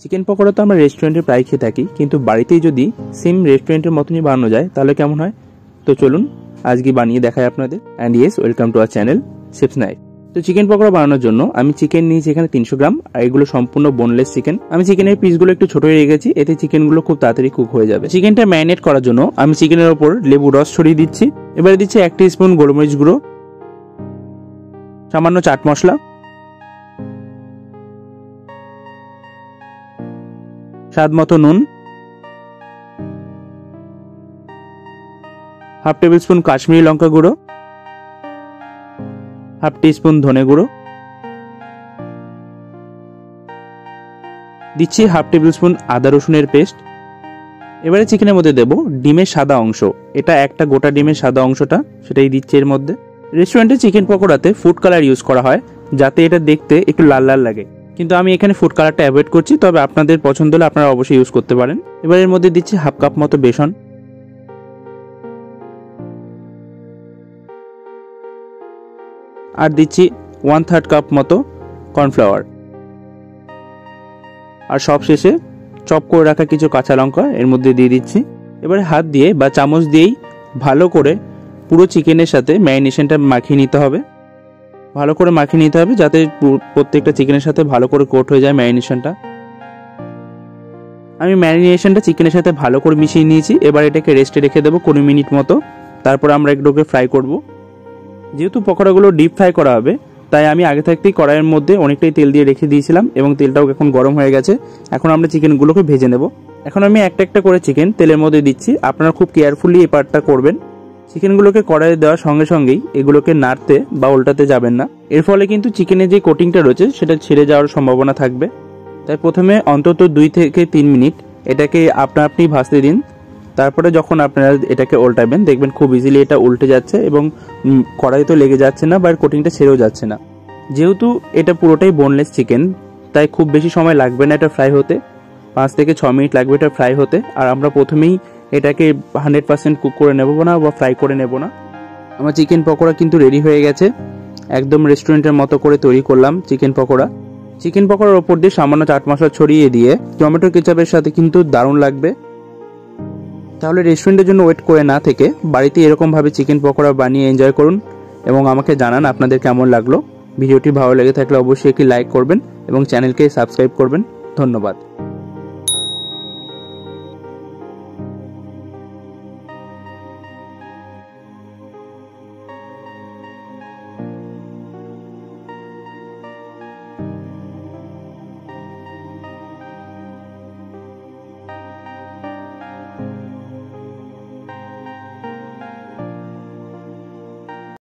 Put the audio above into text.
Chicken pakora তো আমরা রেস্টুরেন্টে প্রায় খেয়ে থাকি, কিন্তু বাড়িতেই যদি সেম রেস্টুরেন্টের মতনই বানানো যায় তাহলে কেমন হয়। তো চলুন আজকে বানিয়ে দেখাই আপনাদের। And yes, welcome to our channel chefs knife. তো চিকেন পকোড়া বানানোর জন্য আমি চিকেন নিয়েছি এখানে 300 গ্রাম, আর এগুলো সম্পূর্ণ বোনলেস চিকেন। আমি চিকেনের পিসগুলো একটু ছোট হয়ে গেছি, এতে চিকেনগুলো খুব তাড়াতাড়ি কুক হয়ে যাবে। চিকেনটা ম্যারিনেট করার জন্য আমি চিকেনের ওপর লেবু রস ছড়িয়ে দিচ্ছি। এবারে দিচ্ছি 1 টিস্পুন গোলমরিচ গুঁড়ো, সামান্য চাট মশলা, স্বাদ মতো নুন, হাফ টেবিল স্পুন কাশ্মীরি লঙ্কা গুঁড়ো, হাফ টিস্পুন ধনে গুঁড়ো, দিচ্ছি হাফ টেবিল স্পুন আদা রসুনের পেস্ট। এবারে চিকেনের মধ্যে দেব ডিমের সাদা অংশ, এটা একটা গোটা ডিমের সাদা অংশটা সেটাই দিচ্ছি এর মধ্যে। রেস্টুরেন্টে চিকেন পকোড়াতে ফুড কালার ইউজ করা হয় যাতে এটা দেখতে একটু লাল লাল লাগে, কিন্তু আমি এখানে ফুড কালারটা অ্যাভয়েড করছি, তবে আপনাদের পছন্দ হলে আপনারা অবশ্যই ইউজ করতে পারেন। এবার এর মধ্যে দিচ্ছি হাফ কাপ মতো বেসন, আর দিচ্ছি 1/3 কাপ মতো কর্নফ্লাওয়ার, আর সব শেষে চপ করে রাখা কিছু কাঁচা লঙ্কা এর মধ্যে দিয়ে দিচ্ছি। এবারে হাত দিয়ে বা চামচ দিয়েই ভালো করে পুরো চিকেনের সাথে ম্যারিনেশনটা মাখিয়ে নিতে হবে। ভালো করে মাখিয়ে নিতে হবে যাতে প্রত্যেকটা চিকেনের সাথে ভালো করে কোট হয়ে যায় ম্যারিনেশনটা। আমি ম্যারিনেশনটা চিকেনের সাথে ভালো করে মিশিয়ে নিয়েছি। এবার এটাকে রেস্টে রেখে দেবো 20 মিনিট মতো, তারপর আমরা এগুলোকে ফ্রাই করব। যেহেতু পকোড়াগুলো ডিপ ফ্রাই করা হবে, তাই আমি আগে থাকতেই কড়াইয়ের মধ্যে অনেকটাই তেল দিয়ে রেখে দিয়েছিলাম এবং তেলটাও এখন গরম হয়ে গেছে। এখন আমরা চিকেনগুলোকে ভেজে নেব। এখন আমি একটা একটা করে চিকেন তেলের মধ্যে দিচ্ছি। আপনারা খুব কেয়ারফুলি এই পার্টটা করবেন। চিকেনগুলোকে কড়াইয়ে দেওয়ার সঙ্গে সঙ্গেই এগুলোকে নাড়তে বা উল্টাতে যাবেন না, এর ফলে কিন্তু চিকেনের যে কোটিংটা রয়েছে সেটা ছেড়ে যাওয়ার সম্ভাবনা থাকবে। তাই প্রথমে অন্তত 2 থেকে 3 মিনিট এটাকে আপনি ভাজতে দিন। তারপরে যখন আপনারা এটাকে উল্টাবেন দেখবেন খুব ইজিলি এটা উল্টে যাচ্ছে এবং কড়াইতে লেগে যাচ্ছে না বা কোটিংটা ছেড়েও যাচ্ছে না। যেহেতু এটা পুরোটাই বোনলেস চিকেন, তাই খুব বেশি সময় লাগবে না এটা ফ্রাই হতে। 5 থেকে 6 মিনিট লাগবে এটা ফ্রাই হতে। আর আমরা প্রথমেই এটাকে 100% কুক করে নেব না বা ফ্রাই করে নেব না। আমার চিকেন পকোড়া কিন্তু রেডি হয়ে গেছে। একদম রেস্টুরেন্টের মতো করে তৈরি করলাম চিকেন পকোড়া। চিকেন পকোড়ার ওপর দিয়ে সামান্য চাট মশলা ছড়িয়ে দিয়ে টমেটো কেচাপের সাথে কিন্তু দারুণ লাগবে। তাহলে রেস্টুরেন্টের জন্য ওয়েট করে না থেকে বাড়িতে এরকমভাবে চিকেন পকোড়া বানিয়ে এনজয় করুন এবং আমাকে জানান আপনাদের কেমন লাগলো। ভিডিওটি ভালো লেগে থাকলে অবশ্যই একটি লাইক করবেন এবং চ্যানেলকে সাবস্ক্রাইব করবেন। ধন্যবাদ।